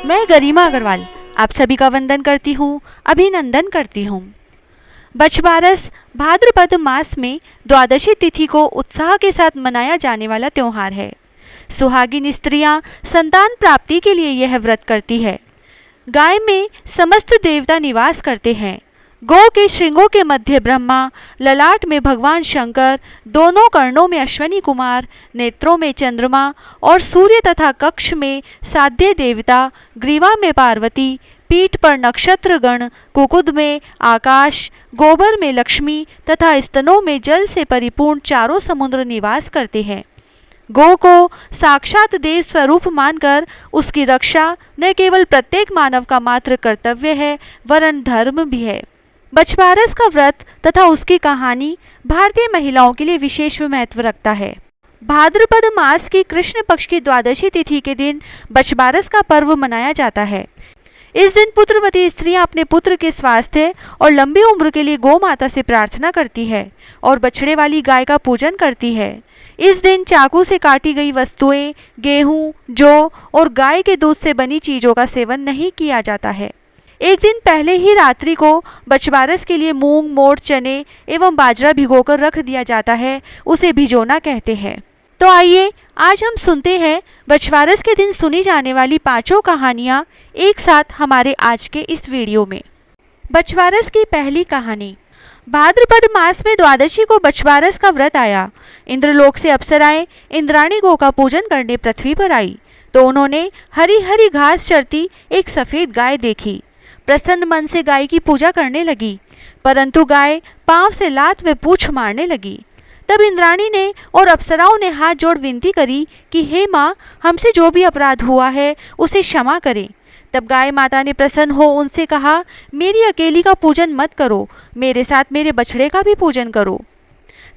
मैं गरिमा अग्रवाल आप सभी का वंदन करती हूँ, अभिनंदन करती हूँ। बछबारस भाद्रपद मास में द्वादशी तिथि को उत्साह के साथ मनाया जाने वाला त्योहार है। सुहागिन स्त्रियां संतान प्राप्ति के लिए यह व्रत करती है। गाय में समस्त देवता निवास करते हैं। गौ के श्रृंगों के मध्य ब्रह्मा, ललाट में भगवान शंकर, दोनों कर्णों में अश्वनी कुमार, नेत्रों में चंद्रमा और सूर्य तथा कक्ष में साध्य देवता, ग्रीवा में पार्वती, पीठ पर नक्षत्र गण, कुकुद में आकाश, गोबर में लक्ष्मी तथा स्तनों में जल से परिपूर्ण चारों समुद्र निवास करते हैं। गौ को साक्षात देव स्वरूप मानकर उसकी रक्षा न केवल प्रत्येक मानव का मात्र कर्तव्य है वरन धर्म भी है। बछबारस का व्रत तथा उसकी कहानी भारतीय महिलाओं के लिए विशेष महत्व रखता है। भाद्रपद मास की कृष्ण पक्ष की द्वादशी तिथि के दिन बछबारस का पर्व मनाया जाता है। इस दिन पुत्रवती स्त्रियां अपने पुत्र के स्वास्थ्य और लंबी उम्र के लिए गौ माता से प्रार्थना करती है और बछड़े वाली गाय का पूजन करती है। इस दिन चाकू से काटी गई वस्तुएं, गेहूं, जौ और गाय के दूध से बनी चीजों का सेवन नहीं किया जाता है। एक दिन पहले ही रात्रि को बछबारस के लिए मूंग, मोठ, चने एवं बाजरा भिगोकर रख दिया जाता है, उसे भिजोना कहते हैं। तो आइए आज हम सुनते हैं बछबारस के दिन सुनी जाने वाली पांचों कहानियां एक साथ हमारे आज के इस वीडियो में। बछबारस की पहली कहानी। भाद्रपद मास में द्वादशी को बछबारस का व्रत आया। इंद्रलोक से अप्सराएं इंद्राणी गौ का पूजन करने पृथ्वी पर आई तो उन्होंने हरी हरी घास चरती एक सफेद गाय देखी। प्रसन्न मन से गाय की पूजा करने लगी, परंतु गाय पांव से लात व पूंछ मारने लगी। तब इंद्राणी ने और अप्सराओं ने हाथ जोड़ विनती करी कि हे माँ, हमसे जो भी अपराध हुआ है उसे क्षमा करें। तब गाय माता ने प्रसन्न हो उनसे कहा, मेरी अकेली का पूजन मत करो, मेरे साथ मेरे बछड़े का भी पूजन करो।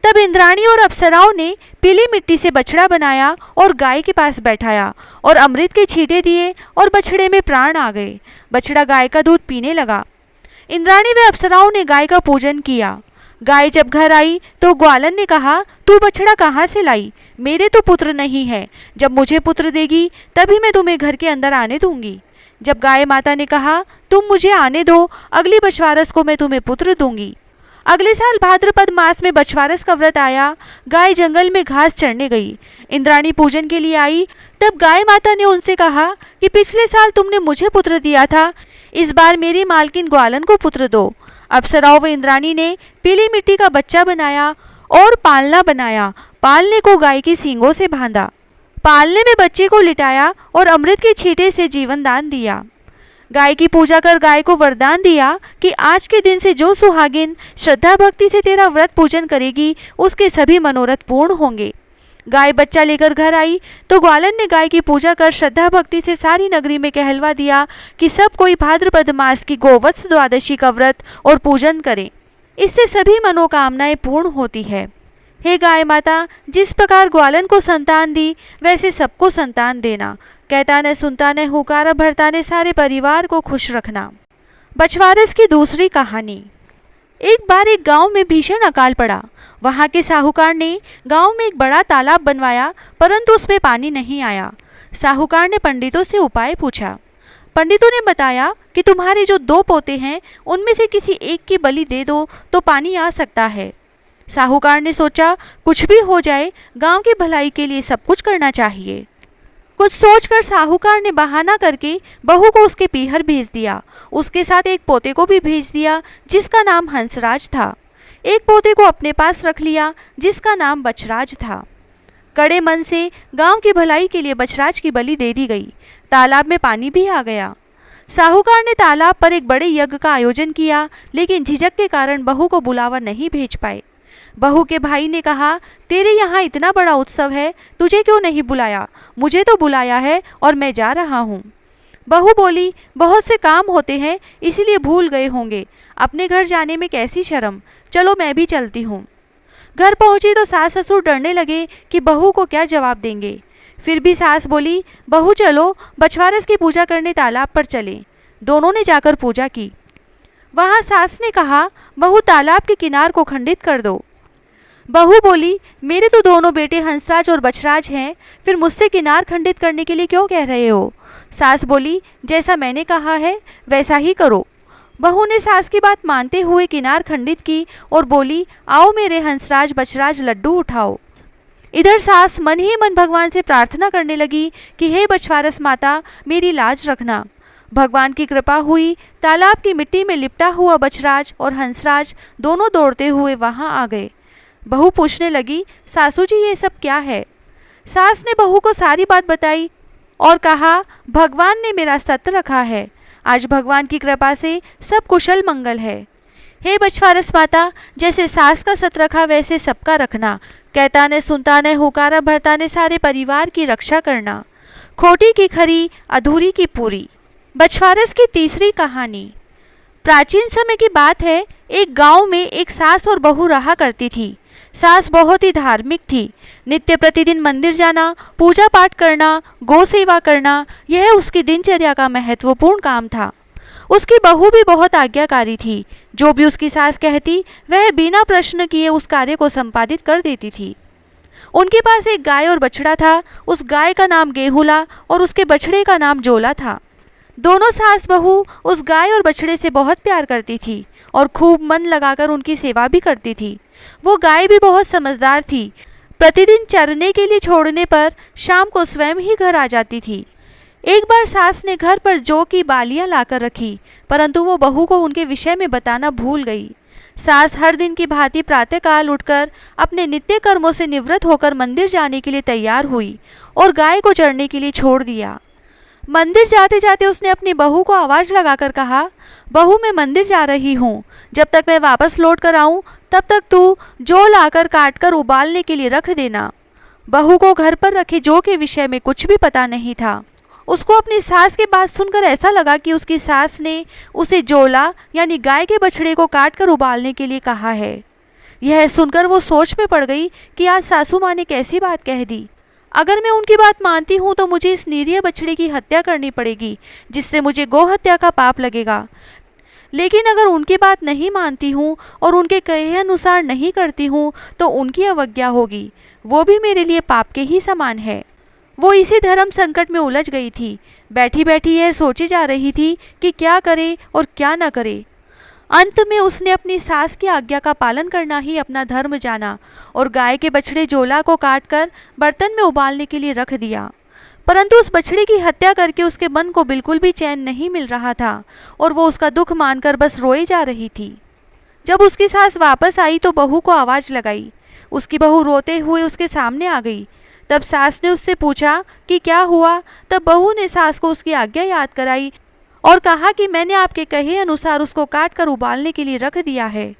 तब इंद्राणी और अप्सराओं ने पीली मिट्टी से बछड़ा बनाया और गाय के पास बैठाया और अमृत के छींटे दिए और बछड़े में प्राण आ गए। बछड़ा गाय का दूध पीने लगा। इंद्राणी व अप्सराओं ने गाय का पूजन किया। गाय जब घर आई तो ग्वालन ने कहा, तू बछड़ा कहाँ से लाई? मेरे तो पुत्र नहीं है, जब मुझे पुत्र देगी तभी मैं तुम्हें घर के अंदर आने दूंगी। जब गाय माता ने कहा, तुम मुझे आने दो, अगली बछबारस को मैं तुम्हें पुत्र दूंगी। अगले साल भाद्रपद मास में बछबारस का व्रत आया। गाय जंगल में घास चरने गई। इंद्राणी पूजन के लिए आई। तब गाय माता ने उनसे कहा कि पिछले साल तुमने मुझे पुत्र दिया था, इस बार मेरी मालकिन ग्वालन को पुत्र दो। अप्सराओं व इंद्राणी ने पीली मिट्टी का बच्चा बनाया और पालना बनाया। पालने को गाय की सींगों से बांधा। पालने में बच्चे को लिटाया और अमृत के छींटे से जीवन दान दिया। गाय की पूजा कर गाय को वरदान दिया कि आज के दिन से जो सुहागिन श्रद्धा भक्ति से तेरा व्रत पूजन करेगी उसके सभी मनोरथ पूर्ण होंगे। गाय बच्चा लेकर घर आई तो ग्वालन ने गाय की पूजा कर श्रद्धा भक्ति से सारी नगरी में कहलवा दिया कि सब कोई भाद्रपद मास की गोवत्स द्वादशी का व्रत और पूजन करे, इससे सभी मनोकामनाएं पूर्ण होती है। हे गाय माता, जिस प्रकार ग्वालन को संतान दी वैसे सबको संतान देना। कहता न सुनता न हुकारा भरता ने सारे परिवार को खुश रखना। बछबारस की दूसरी कहानी। एक बार एक गांव में भीषण अकाल पड़ा। वहां के साहूकार ने गांव में एक बड़ा तालाब बनवाया, परंतु उसमें पानी नहीं आया। साहूकार ने पंडितों से उपाय पूछा। पंडितों ने बताया कि तुम्हारे जो 2 पोते हैं उनमें से किसी एक की बलि दे दो तो पानी आ सकता है। साहूकार ने सोचा, कुछ भी हो जाए, गांव की भलाई के लिए सब कुछ करना चाहिए। कुछ सोचकर साहूकार ने बहाना करके बहू को उसके पीहर भेज दिया। उसके साथ एक पोते को भी भेज दिया जिसका नाम हंसराज था। एक पोते को अपने पास रख लिया जिसका नाम बछराज था। कड़े मन से गांव की भलाई के लिए बछराज की बलि दे दी गई। तालाब में पानी भी आ गया। साहूकार ने तालाब पर एक बड़े यज्ञ का आयोजन किया, लेकिन झिझक के कारण बहू को बुलावा नहीं भेज पाए। बहू के भाई ने कहा, तेरे यहाँ इतना बड़ा उत्सव है, तुझे क्यों नहीं बुलाया? मुझे तो बुलाया है और मैं जा रहा हूँ। बहू बोली, बहुत से काम होते हैं इसीलिए भूल गए होंगे, अपने घर जाने में कैसी शर्म, चलो मैं भी चलती हूँ। घर पहुँची तो सास ससुर डरने लगे कि बहू को क्या जवाब देंगे। फिर भी सास बोली, बहू चलो बछबारस की पूजा करने तालाब पर चले। दोनों ने जाकर पूजा की। वहाँ सास ने कहा, बहू तालाब के किनार को खंडित कर दो। बहू बोली, मेरे तो दोनों बेटे हंसराज और बछराज हैं, फिर मुझसे किनार खंडित करने के लिए क्यों कह रहे हो? सास बोली, जैसा मैंने कहा है वैसा ही करो। बहू ने सास की बात मानते हुए किनार खंडित की और बोली, आओ मेरे हंसराज बछराज लड्डू उठाओ। इधर सास मन ही मन भगवान से प्रार्थना करने लगी कि हे बछवारस माता, मेरी लाज रखना। भगवान की कृपा हुई, तालाब की मिट्टी में लिपटा हुआ बछराज और हंसराज दोनों दौड़ते हुए वहां आ गए। बहू पूछने लगी, सासू जी ये सब क्या है? सास ने बहू को सारी बात बताई और कहा, भगवान ने मेरा सत्य रखा है, आज भगवान की कृपा से सब कुशल मंगल है। हे बछवारस माता, जैसे सास का सत रखा वैसे सबका रखना, कहता ने सुनता ने हुकारा भरता ने सारे परिवार की रक्षा करना, खोटी की खरी अधूरी की पूरी। बछवारस की तीसरी कहानी। प्राचीन समय की बात है, एक गांव में एक सास और बहू रहा करती थी। सास बहुत ही धार्मिक थी, नित्य प्रतिदिन मंदिर जाना, पूजा पाठ करना, गौ सेवा करना, यह उसकी दिनचर्या का महत्वपूर्ण काम था। उसकी बहू भी बहुत आज्ञाकारी थी, जो भी उसकी सास कहती वह बिना प्रश्न किए उस कार्य को संपादित कर देती थी। उनके पास एक गाय और बछड़ा था, उस गाय का नाम गेहूला और उसके बछड़े का नाम जोला था। दोनों सास बहू उस गाय और बछड़े से बहुत प्यार करती थी और खूब मन लगाकर उनकी सेवा भी करती थी। वो गाय भी बहुत समझदार थी, प्रतिदिन चरने के लिए छोड़ने पर शाम को स्वयं ही घर आ जाती थी। एक बार सास ने घर पर जौ की बालियां लाकर रखी, परंतु वो बहू को उनके विषय में बताना भूल गई। सास हर दिन की भांति प्रातःकाल उठकर अपने नित्य कर्मों से निवृत्त होकर मंदिर जाने के लिए तैयार हुई और गाय को चरने के लिए छोड़ दिया। मंदिर जाते जाते उसने अपनी बहू को आवाज़ लगाकर कहा, बहू मैं मंदिर जा रही हूँ, जब तक मैं वापस लौट कर आऊँ तब तक तू जौ लाकर काट कर उबालने के लिए रख देना। बहू को घर पर रखे जौ के विषय में कुछ भी पता नहीं था। उसको अपनी सास की बात सुनकर ऐसा लगा कि उसकी सास ने उसे जोला यानी गाय के बछड़े को काट कर उबालने के लिए कहा है। यह सुनकर वो सोच में पड़ गई कि आज सासू माँ ने कैसी बात कह दी। अगर मैं उनकी बात मानती हूँ तो मुझे इस निरीह बछड़े की हत्या करनी पड़ेगी, जिससे मुझे गौ हत्या का पाप लगेगा। लेकिन अगर उनकी बात नहीं मानती हूँ और उनके कहे अनुसार नहीं करती हूँ तो उनकी अवज्ञा होगी, वो भी मेरे लिए पाप के ही समान है। वो इसी धर्म संकट में उलझ गई थी। बैठी बैठी यह सोची जा रही थी कि क्या करे और क्या न करे। अंत में उसने अपनी सास की आज्ञा का पालन करना ही अपना धर्म जाना और गाय के बछड़े जोला को काटकर बर्तन में उबालने के लिए रख दिया। परंतु उस बछड़े की हत्या करके उसके मन को बिल्कुल भी चैन नहीं मिल रहा था और वो उसका दुख मानकर बस रोए जा रही थी। जब उसकी सास वापस आई तो बहू को आवाज़ लगाई। उसकी बहू रोते हुए उसके सामने आ गई। तब सास ने उससे पूछा कि क्या हुआ। तब बहू ने सास को उसकी आज्ञा याद कराई और कहा कि मैंने आपके कहे अनुसार उसको काट कर उबालने के लिए रख दिया है।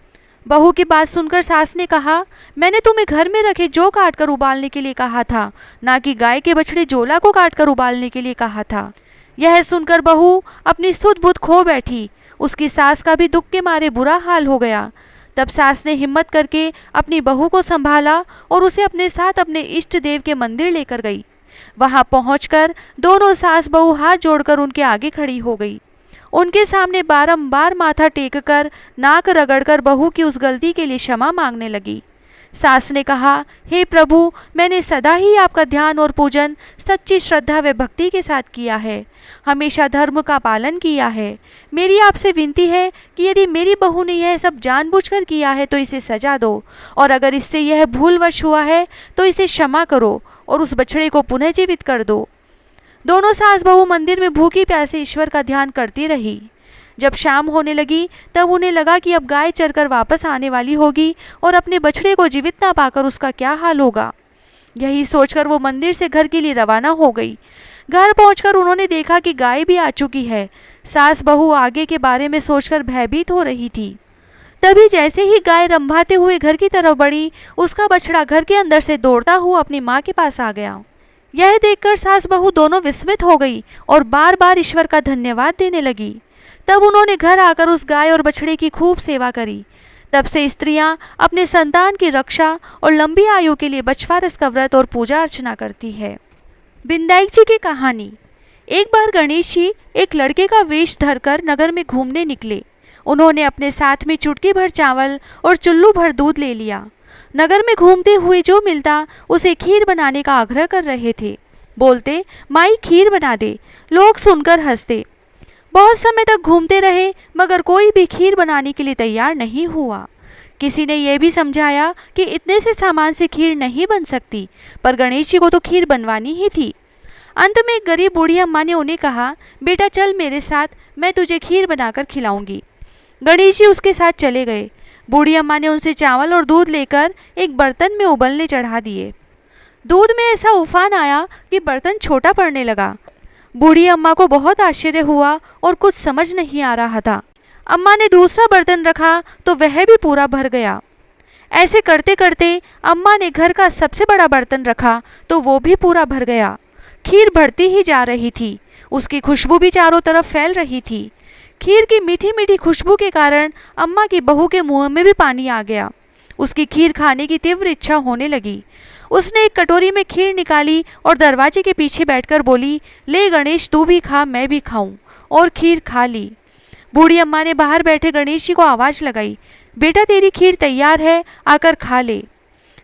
बहू की बात सुनकर सास ने कहा, मैंने तुम्हें घर में रखे जौ काट कर उबालने के लिए कहा था, ना कि गाय के बछड़े जोला को काट कर उबालने के लिए कहा था। यह सुनकर बहू अपनी सुध बुध खो बैठी। उसकी सास का भी दुख के मारे बुरा हाल हो गया। तब सास ने हिम्मत करके अपनी बहू को संभाला और उसे अपने साथ अपने इष्ट देव के मंदिर लेकर गई। वहां पहुंचकर दोनों सास बहू हाथ जोड़कर उनके आगे खड़ी हो गई। उनके सामने बारंबार माथा टेककर नाक रगड़कर बहू की उस गलती के लिए क्षमा मांगने लगी। सास ने कहा, हे प्रभु, मैंने सदा ही आपका ध्यान और पूजन सच्ची श्रद्धा व भक्ति के साथ किया है, हमेशा धर्म का पालन किया है। मेरी आपसे विनती है कि यदि मेरी बहू ने यह सब जानबूझकर किया है तो इसे सजा दो, और अगर इससे यह भूलवश हुआ है तो इसे क्षमा करो और उस बछड़े को पुनः जीवित कर दो। दोनों सास बहू मंदिर में भूखी प्यासे ईश्वर का ध्यान करती रही। जब शाम होने लगी तब उन्हें लगा कि अब गाय चरकर वापस आने वाली होगी और अपने बछड़े को जीवित ना पाकर उसका क्या हाल होगा। यही सोचकर वो मंदिर से घर के लिए रवाना हो गई। घर पहुंचकर उन्होंने देखा कि गाय भी आ चुकी है। सास बहू आगे के बारे में सोचकर भयभीत हो रही थी। तभी जैसे ही गाय रंभाते हुए घर की तरफ बढ़ी, उसका बछड़ा घर के अंदर से दौड़ता हुआ अपनी माँ के पास आ गया। यह देखकर सास बहू दोनों विस्मित हो गई और बार बार ईश्वर का धन्यवाद देने लगी। तब उन्होंने घर आकर उस गाय और बछड़े की खूब सेवा करी। तब से स्त्रियां अपने संतान की रक्षा और लंबी आयु के लिए बछवारस का व्रत और पूजा अर्चना करती है। बिंदाई जी की कहानी। एक बार गणेश जी एक लड़के का वेश धरकर नगर में घूमने निकले। उन्होंने अपने साथ में चुटकी भर चावल और चुल्लू भर दूध ले लिया। नगर में घूमते हुए जो मिलता उसे खीर बनाने का आग्रह कर रहे थे। बोलते, माई खीर बना दे। लोग सुनकर हंसते। बहुत समय तक घूमते रहे मगर कोई भी खीर बनाने के लिए तैयार नहीं हुआ। किसी ने यह भी समझाया कि इतने से सामान से खीर नहीं बन सकती, पर गणेश जी को तो खीर बनवानी ही थी। अंत में एक गरीब बूढ़ी अम्मा ने उन्हें कहा, बेटा चल मेरे साथ, मैं तुझे खीर बनाकर खिलाऊंगी। गणेश जी उसके साथ चले गए। बूढ़ी अम्मा ने उनसे चावल और दूध लेकर एक बर्तन में उबलने चढ़ा दिए। दूध में ऐसा उफान आया कि बर्तन छोटा पड़ने लगा। बूढ़ी अम्मा को बहुत आश्चर्य हुआ और कुछ समझ नहीं आ रहा था। अम्मा ने दूसरा बर्तन रखा तो वह भी पूरा भर गया। ऐसे करते करते अम्मा ने घर का सबसे बड़ा बर्तन रखा तो वो भी पूरा भर गया। खीर बढ़ती ही जा रही थी। उसकी खुशबू भी चारों तरफ फैल रही थी। खीर की मीठी मीठी खुशबू के कारण अम्मा की बहू के मुंह में भी पानी आ गया। उसकी खीर खाने की तीव्र इच्छा होने लगी। उसने एक कटोरी में खीर निकाली और दरवाजे के पीछे बैठकर बोली, ले गणेश तू भी खा मैं भी खाऊं, और खीर खा ली। बूढ़ी अम्मा ने बाहर बैठे गणेश जी को आवाज़ लगाई, बेटा तेरी खीर तैयार है, आकर खा ले।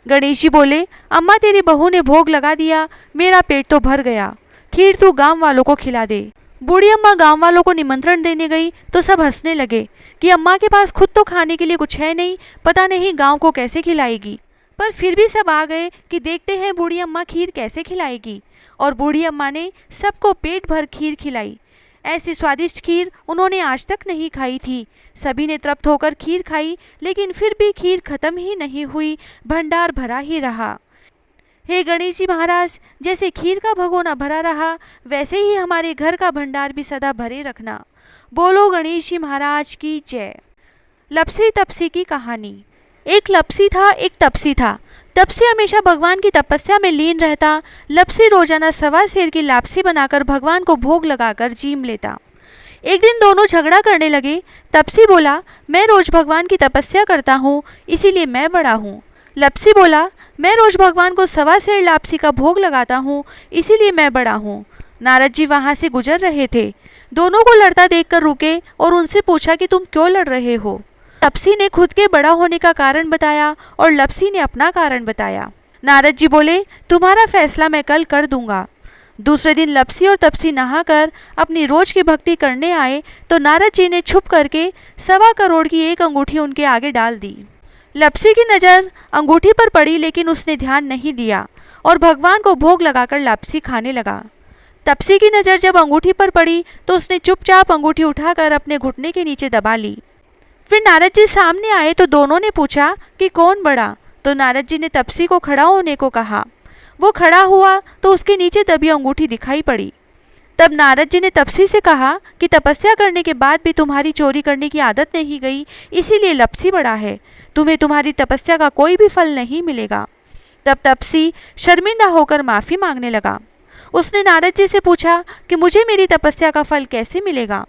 गणेश जी बोले, अम्मा तेरी बहू ने भोग लगा दिया, मेरा पेट तो भर गया, खीर तू गांव वालों को खिला दे। बूढ़ी अम्मा गांव वालों को निमंत्रण देने गई तो सब हंसने लगे कि अम्मा के पास खुद तो खाने के लिए कुछ है नहीं, पता नहीं गांव को कैसे खिलाएगी। पर फिर भी सब आ गए कि देखते हैं बूढ़ी अम्मा खीर कैसे खिलाएगी। और बूढ़ी अम्मा ने सबको पेट भर खीर खिलाई। ऐसी स्वादिष्ट खीर उन्होंने आज तक नहीं खाई थी। सभी ने तृप्त होकर खीर खाई, लेकिन फिर भी खीर खत्म ही नहीं हुई, भंडार भरा ही रहा। हे गणेश जी महाराज, जैसे खीर का भगोना भरा रहा, वैसे ही हमारे घर का भंडार भी सदा भरे रखना। बोलो गणेश जी महाराज की जय। लपसी तपसी की कहानी। एक लपसी था, एक तपसी था। तपसी हमेशा भगवान की तपस्या में लीन रहता। लपसी रोजाना 1.25 सेर की लापसी बनाकर भगवान को भोग लगाकर जीम लेता। एक दिन दोनों झगड़ा करने लगे। तपसी बोला, मैं रोज भगवान की तपस्या करता हूँ, इसीलिए मैं बड़ा हूँ। लपसी बोला, मैं रोज भगवान को 1.25 सेर लापसी का भोग लगाता हूँ, इसीलिए मैं बड़ा हूँ। नारद जी वहाँ से गुजर रहे थे। दोनों को लड़ता देखकर रुके और उनसे पूछा कि तुम क्यों लड़ रहे हो। तपसी ने खुद के बड़ा होने का कारण बताया और लपसी ने अपना कारण बताया। नारद जी बोले, तुम्हारा फैसला मैं कल कर दूंगा। दूसरे दिन लपसी और तपसी नहाकर अपनी रोज की भक्ति करने आए तो नारद जी ने छुप करके 1.25 करोड़ की एक अंगूठी उनके आगे डाल दी। लपसी की नज़र अंगूठी पर पड़ी, लेकिन उसने ध्यान नहीं दिया और भगवान को भोग लगाकर लापसी खाने लगा। तपसी की नज़र जब अंगूठी पर पड़ी तो उसने चुपचाप अंगूठी उठाकर अपने घुटने के नीचे दबा ली। फिर नारद जी सामने आए तो दोनों ने पूछा कि कौन बड़ा, तो नारद जी ने तपसी को खड़ा होने को कहा। वो खड़ा हुआ तो उसके नीचे दबी अंगूठी दिखाई पड़ी। तब नारद जी ने तपसी से कहा कि तपस्या करने के बाद भी तुम्हारी चोरी करने की आदत नहीं गई, इसीलिए लपसी बड़ा है, तुम्हें तुम्हारी तपस्या का कोई भी फल नहीं मिलेगा। तब तपसी शर्मिंदा होकर माफ़ी मांगने लगा। उसने नारद जी से पूछा कि मुझे मेरी तपस्या का फल कैसे मिलेगा।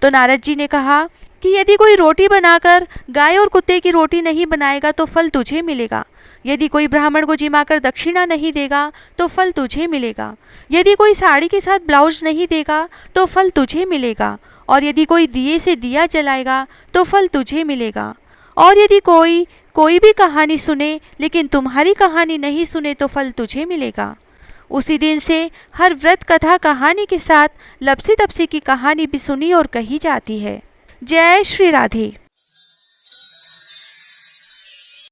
तो नारद जी ने कहा कि यदि कोई रोटी बनाकर गाय और कुत्ते की रोटी नहीं बनाएगा तो फल तुझे मिलेगा। यदि कोई ब्राह्मण को जिमाकर दक्षिणा नहीं देगा तो फल तुझे मिलेगा। यदि कोई साड़ी के साथ ब्लाउज नहीं देगा तो फल तुझे मिलेगा। और यदि कोई दिए से दिया जलाएगा तो फल तुझे मिलेगा। और यदि कोई भी कहानी सुने लेकिन तुम्हारी कहानी नहीं सुने तो फल तुझे मिलेगा। उसी दिन से हर व्रत कथा कहानी के साथ लपसी तपसी की कहानी भी सुनी और कही जाती है। जय श्री राधे।